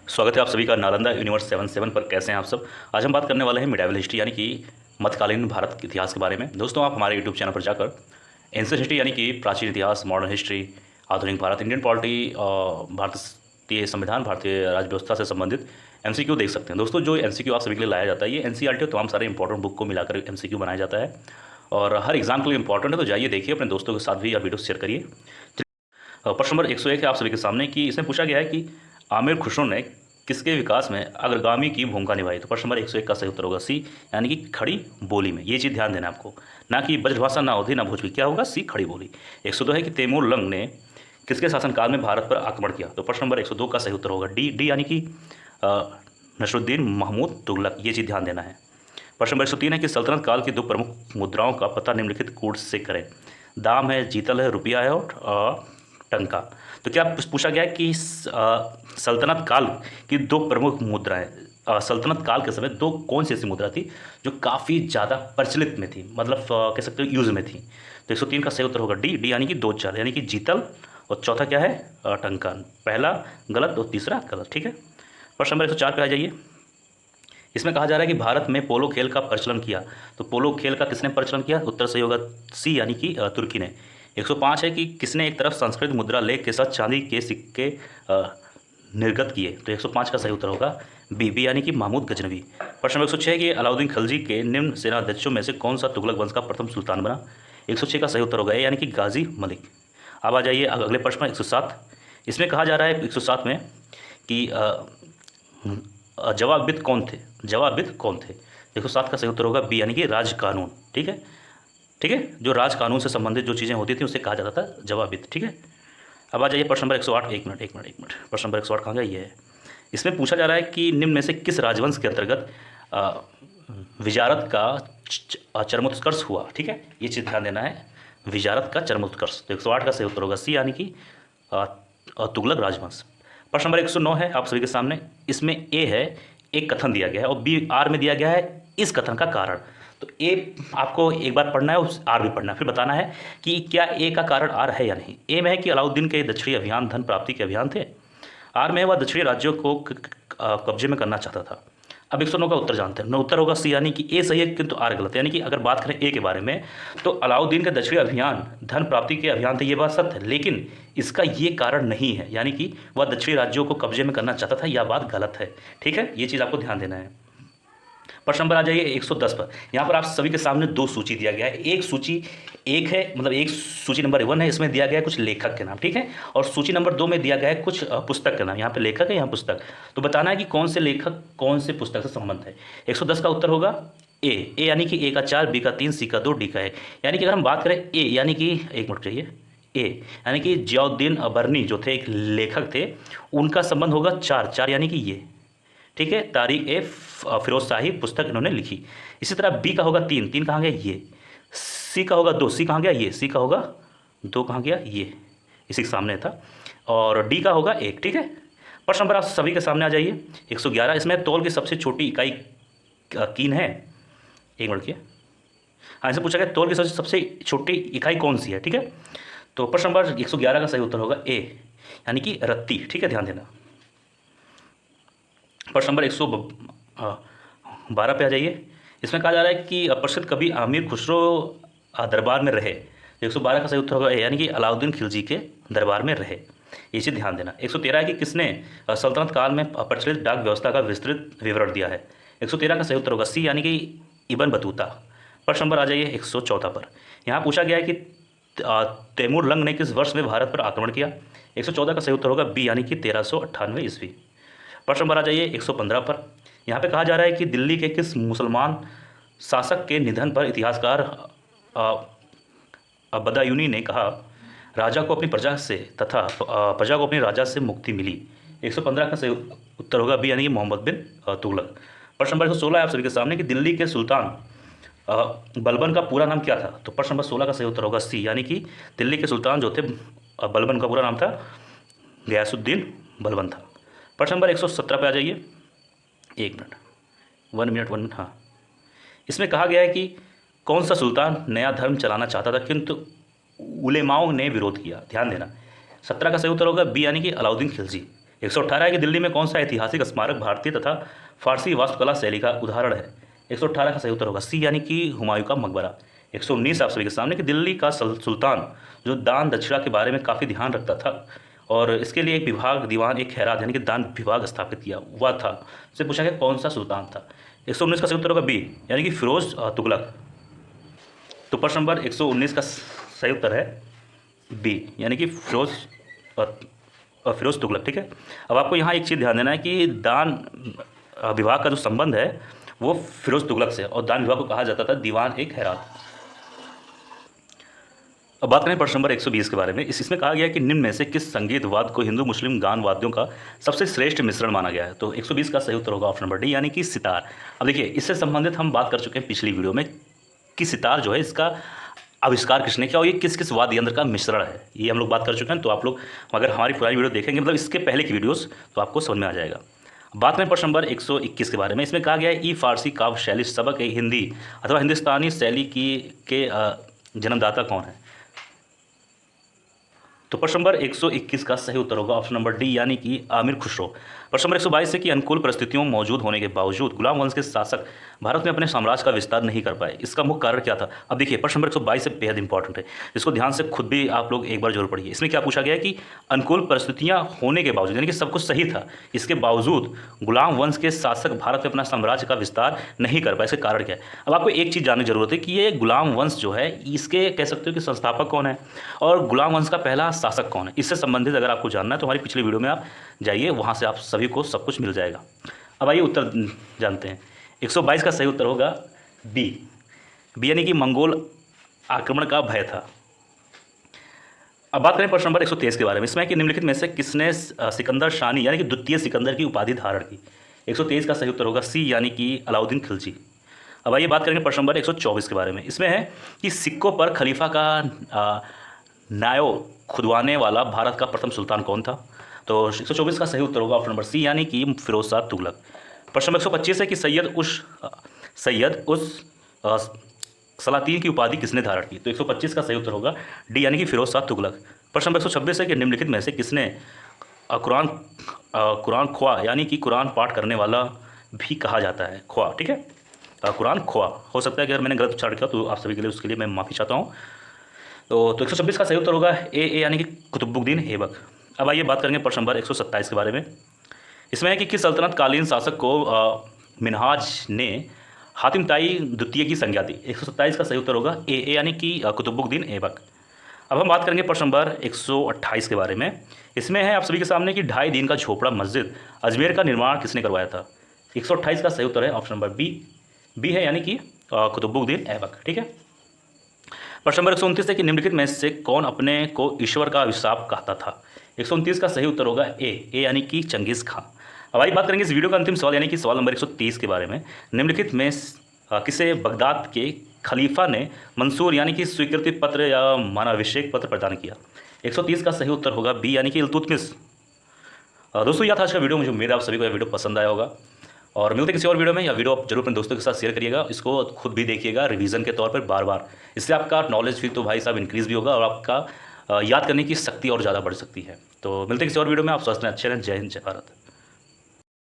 स्वागत है आप सभी का नालंदा यूनिवर्स 77 पर। कैसे हैं आप सब। आज हम बात करने वाले हैं मिडाइवल हिस्ट्री यानी कि मध्यकालीन भारत के इतिहास के बारे में। दोस्तों, आप हमारे यूट्यूब चैनल पर जाकर एंशिएंट हिस्ट्री यानी कि प्राचीन इतिहास, मॉडर्न हिस्ट्री, आधुनिक भारत, इंडियन पॉलिटी और भारतीय संविधान, भारतीय राज्य व्यवस्था से संबंधित एमसीक्यू देख सकते हैं। दोस्तों, जो एमसीक्यू आप सभी के लिए लाया जाता है, ये एनसीईआरटी और तमाम सारे इंपॉर्टेंट बुक को मिलाकर एमसीक्यू बनाया जाता है और हर एग्जाम के लिए इंपॉर्टेंट है। तो जाइए देखिए, अपने दोस्तों के साथ भी यह वीडियो शेयर करिए। प्रश्न नंबर 101 है आप सभी के सामने कि इसमें पूछा गया है कि आमिर खुसरो ने किसके विकास में अग्रगामी की भूमिका निभाई। तो प्रश्न नंबर 101 का सही उत्तर होगा सी, यानी कि खड़ी बोली में। ये चीज़ ध्यान देना आपको, ना कि ब्रजभाषा, ना अवधी, ना भोजपुरी। क्या होगा? सी, खड़ी बोली। 102 है कि तैमूर लंग ने किसके शासनकाल में भारत पर आक्रमण किया। तो प्रश्न नंबर 102 का सही उत्तर होगा डी यानी कि नसरुद्दीन महमूद तुगलक। ये चीज़ ध्यान देना है। प्रश्न नंबर 103 है कि सल्तनत काल की दो प्रमुख मुद्राओं का पता निम्नलिखित कोड से करें। दाम है, जीतल है, रुपया है और टंका। तो क्या पूछा गया है कि सल्तनत काल की दो प्रमुख मुद्राएं, सल्तनत काल के समय दो कौन सी ऐसी मुद्रा थी जो काफ़ी ज़्यादा प्रचलित में थी, मतलब कह सकते हो यूज़ में थी। तो 103 का सही उत्तर होगा डी यानी कि दो चाल, यानी कि जीतल और चौथा क्या है? टंका। पहला गलत और तीसरा गलत। ठीक है। प्रश्न नंबर 104 पे आ जाइए। इसमें कहा जा रहा है कि भारत में पोलो खेल का प्रचलन किया। तो पोलो खेल का किसने प्रचलन किया? उत्तर सही होगा सी, यानी कि तुर्की ने। 105 है कि किसने एक तरफ संस्कृत मुद्रा लेख के साथ चांदी के सिक्के निर्गत किए। तो 105 का सही उत्तर होगा बी यानी कि महमूद गजनवी। प्रश्न नंबर 106 है कि अलाउद्दीन खिलजी के निम्न सेनाध्यक्षों में से कौन सा तुगलक वंश का प्रथम सुल्तान बना। 106 का सही उत्तर होगा ए, यानी कि गाजी मलिक। अब आ जाइए अगले प्रश्न में 107। इसमें कहा जा रहा है 107 में कि जवाबिद कौन थे। जवाबिद कौन थे? 107 का सही उत्तर होगा बी, यानी कि राज कानून। ठीक है। ठीक है, जो राज कानून से संबंधित जो चीज़ें होती थी उसे कहा जाता था जवाबिद। ठीक है। अब आ जाइए प्रश्न नंबर 108। एक मिनट। प्रश्न नंबर 108 कहाँ गया? ये है। इसमें पूछा जा रहा है कि निम्न में से किस राजवंश के अंतर्गत विजारत का चरमोत्कर्ष हुआ। ठीक है, ये चीज़ ध्यान देना है, विजारत का चरमोत्कर्ष। तो 108 का सही उत्तर होगा सी, यानी कि तुगलक राजवंश। प्रश्न नंबर 109 है आप सभी के सामने। इसमें ए है, एक कथन दिया गया है, और बी आर में दिया गया है इस कथन का कारण। तो ए आपको एक बार पढ़ना है और आर भी पढ़ना है, फिर बताना है कि क्या ए का कारण आर है या नहीं। ए में है कि अलाउद्दीन के दक्षिणी अभियान धन प्राप्ति के अभियान थे। आर में वह दक्षिणी राज्यों को कब्जे में करना चाहता था। अब 109 का उत्तर जानते हैं। उत्तर होगा सी, यानी कि ए सही है किंतु आर गलत। यानी कि अगर बात करें ए के बारे में, तो अलाउद्दीन के दक्षिणी अभियान धन प्राप्ति के अभियान थे, ये बात सत्य है, लेकिन इसका ये कारण नहीं है, यानी कि वह दक्षिणी राज्यों को कब्जे में करना चाहता था, यह बात गलत है। ठीक है, ये चीज़ आपको ध्यान देना है। प्रश्न नंबर आ जाइए 110 पर। यहाँ पर आप सभी के सामने दो सूची दिया गया है। एक सूची एक है, मतलब एक सूची नंबर 1 है, इसमें दिया गया है कुछ लेखक के नाम। ठीक है, और सूची नंबर 2 में दिया गया है कुछ पुस्तक के नाम। यहाँ पे लेखक है, यहाँ पुस्तक। तो बताना है कि कौन से लेखक कौन से पुस्तक से संबंध है। 110 का उत्तर होगा ए यानी कि ए का 4, बी का 3, सी का 2, डी का है। यानी कि अगर हम बात करें ए, यानी कि एक मिनट चाहिए, ए यानी कि जियाउद्दीन अबरनी जो थे, एक लेखक थे, उनका संबंध होगा 4 यानी कि ये। ठीक है, तारीख ए फिरोज शाही पुस्तक इन्होंने लिखी। इसी तरह बी का होगा 3 कहाँ गया? ये। सी का होगा 2, सी कहाँ गया? ये। सी का होगा 2 कहाँ गया? ये, इसी के सामने था। और डी का होगा 1। ठीक है। प्रश्न नंबर आप सभी के सामने आ जाइए 111। इसमें तौल की सबसे छोटी इकाई कीन है। एक मिनट किया, हाँ, इसे पूछा गया तौल की सबसे छोटी इकाई कौन सी है। ठीक है, तो प्रश्न नंबर 111 का सही उत्तर होगा ए, यानी कि रत्ती। ठीक है, ध्यान देना। प्रश्न नंबर 112 पे आ जाइए। इसमें कहा जा रहा है कि प्रसिद्ध कवि आमिर खुसरो दरबार में रहे। 112 का सही उत्तर होगा ए, यानी कि अलाउद्दीन खिलजी के दरबार में रहे। ये चीज़ ध्यान देना। 113 है कि किसने सल्तनत काल में प्रचलित डाक व्यवस्था का विस्तृत विवरण दिया है। 113 का सही उत्तर होगा सी, यानी कि इब्न बतूता। प्रश्न नंबर आ जाइए 114 पर। यहाँ पूछा गया है कि तैमूर लंग ने किस वर्ष में भारत पर आक्रमण किया। 114 का सही उत्तर होगा बी, यानी कि 1398 ईस्वी। प्रश्न नंबर आ जाइए 115 पर। यहाँ पे कहा जा रहा है कि दिल्ली के किस मुसलमान शासक के निधन पर इतिहासकार बदायूनी ने कहा राजा को अपनी प्रजा से तथा प्रजा को अपनी राजा से मुक्ति मिली। 115 का सही उत्तर होगा बी, यानी कि मोहम्मद बिन तुगलक। प्रश्न नंबर 116 है आप सभी के सामने कि दिल्ली के सुल्तान बलबन का पूरा नाम क्या था। तो प्रश्न नंबर 16 का सही उत्तर होगा सी, यानी कि दिल्ली के सुल्तान जो थे बलबन का पूरा नाम था गयासुद्दीन बलबन था। प्रश्न नंबर 117 पे आ जाइए। एक मिनट, 1 मिनट, हाँ। इसमें कहा गया है कि कौन सा सुल्तान नया धर्म चलाना चाहता था किंतु उलेमाओं ने विरोध किया। ध्यान देना। 17 का सही उत्तर होगा बी, यानी कि अलाउद्दीन खिलजी। 118 है कि दिल्ली में कौन सा ऐतिहासिक स्मारक भारतीय तथा फारसी वास्तुकला शैली का उदाहरण है। 118 का सही उत्तर होगा सी यानी कि हुमायूं का मकबरा। 119 आप सभी के सामने कि दिल्ली का सुल्तान जो दान दक्षिणा के बारे में काफ़ी ध्यान रखता था और इसके लिए एक विभाग दीवान एक खैरात यानी कि दान विभाग स्थापित किया हुआ था, उससे पूछा गया कौन सा सुल्तान था। 119 का सही उत्तर होगा बी यानी कि फिरोज तुगलक। तो प्रश्न नंबर 119 का सही उत्तर है बी यानी कि फिरोज तुगलक। ठीक है, अब आपको यहाँ एक चीज़ ध्यान देना है कि दान विभाग का जो संबंध है वो फिरोज तुगलक से, और दान विभाग को कहा जाता था दीवान एक खैरात। अब बात करें प्रश्न नंबर 120 के बारे में। इसमें कहा गया है कि निम्न में से किस संगीत वाद्य को हिंदू मुस्लिम गान वाद्यों का सबसे श्रेष्ठ मिश्रण माना गया है। तो 120 का सही उत्तर होगा ऑप्शन नंबर डी यानी कि सितार। अब देखिए, इससे संबंधित हम बात कर चुके हैं पिछली वीडियो में कि सितार जो है इसका आविष्कार किसने किया और ये किस किस वाद्य यंत्र का मिश्रण है, ये हम लोग बात कर चुके हैं। तो आप लोग अगर हमारी पुरानी वीडियो देखेंगे, मतलब इसके पहले की वीडियोस, तो आपको समझ में आ जाएगा। बात करें प्रश्न नंबर 121 के बारे में। इसमें कहा गया है ई फारसी काव्य शैली सबक हिंदी अथवा हिंदुस्तानी शैली के जन्मदाता कौन है। तो प्रश्न नंबर 121 का सही उत्तर होगा ऑप्शन नंबर डी यानी कि आमिर खुसरो। प्रश्न नंबर 122 है कि अनुकूल परिस्थितियों मौजूद होने के बावजूद गुलाम वंश के शासक भारत में अपने साम्राज्य का विस्तार नहीं कर पाए, इसका मुख्य कारण क्या था। अब देखिए, प्रश्न नंबर 122 से बेहद इंपॉर्टेंट है, इसको ध्यान से खुद भी आप लोग एक बार जरूर पढ़िए। इसमें क्या पूछा गया है कि अनुकूल परिस्थितियां होने के बावजूद, यानी कि सब कुछ सही था, इसके बावजूद गुलाम वंश के शासक भारत में अपना साम्राज्य का विस्तार नहीं कर पाए, इसका कारण क्या है। अब आपको एक चीज़ जानने की जरूरत है कि ये गुलाम वंश जो है इसके कह सकते हो कि संस्थापक कौन है और गुलाम वंश का पहला शासक कौन है। इससे संबंधित अगर आपको जानना है तो हमारी पिछली वीडियो में आप जाइए, वहाँ से आप सभी को सब कुछ मिल जाएगा। अब आइए उत्तर जानते हैं। 122 का सही उत्तर होगा बी यानी कि मंगोल आक्रमण का भय था। अब बात करें प्रश्न नंबर 123 के बारे में। इसमें कि निम्नलिखित में से किसने सिकंदर शानी यानी कि द्वितीय सिकंदर की उपाधि धारण की। 123 का सही उत्तर होगा सी यानी कि अलाउद्दीन खिलजी। अब आइए बात करेंगे प्रश्न नंबर 124 के बारे में। इसमें है कि सिक्कों पर खलीफा का नायो खुदवाने वाला भारत का प्रथम सुल्तान कौन था। तो 124 का सही उत्तर होगा ऑप्शन नंबर सी यानी कि फिरोज शाह तुगलक। प्रश्न नंबर 125 है कि सैयद उस सलातीन की उपाधि किसने धारण की। तो 125 का सही उत्तर होगा डी यानी कि फिरोज शाह तुगलक। प्रश्न नंबर 126 है कि निम्नलिखित में से किसने कुरान ख्वा यानी कि कुरान पाठ करने वाला भी कहा जाता है। ख्वा, ठीक है, कुरान ख्वा। हो सकता है कि अगर मैंने गलत उच्चारण किया तो आप सभी के लिए उसके लिए मैं माफ़ी चाहता हूँ। तो 126 का सही उत्तर होगा ए यानी कि कुतुबुद्दीन ऐबक। अब आइए बात करेंगे प्रश्न नंबर 127 के बारे में। इसमें है कि किस सल्तनत कालीन शासक को मिनहाज ने हातिम ताई द्वितीय की संज्ञा दी। 127 का सही उत्तर होगा ए यानी कि कुतुबुद्दीन ऐबक। अब हम बात करेंगे प्रश्न नंबर 128 के बारे में। इसमें है आप सभी के सामने कि 2.5 दिन का झोपड़ा मस्जिद अजमेर का निर्माण किसने करवाया था। 128 का सही उत्तर है ऑप्शन नंबर बी है यानी कि कुतुबुद्दीन ऐबक। ठीक है, प्रश्न नंबर 129 है कि निम्नलिखित में से कौन अपने को ईश्वर का अभिशाप कहता था। 129 का सही उत्तर होगा ए यानी कि चंगेज़ खां। अब आइए बात करेंगे इस वीडियो का अंतिम सवाल यानी कि सवाल नंबर 130 के बारे में। निम्नलिखित में किसे बगदाद के खलीफा ने मंसूर यानी कि स्वीकृति पत्र या मानाभिषेक पत्र प्रदान किया। 130 का सही उत्तर होगा बी यानी कि इल्तुतमिश। दोस्तों, यह था आज का वीडियो। मुझे उम्मीद है आप सभी को यह वीडियो पसंद आया होगा और मिलते किसी और वीडियो में। या वीडियो आप जरूर अपने दोस्तों के साथ शेयर करिएगा, इसको खुद भी देखिएगा रिवीजन के तौर पर बार बार। इससे आपका नॉलेज भी तो भाई साहब इंक्रीज़ भी होगा और आपका याद करने की शक्ति और ज़्यादा बढ़ सकती है। तो मिलते किसी और वीडियो में। आप स्वस्थ रहें, अच्छे रहें। जय हिंद, जय भारत।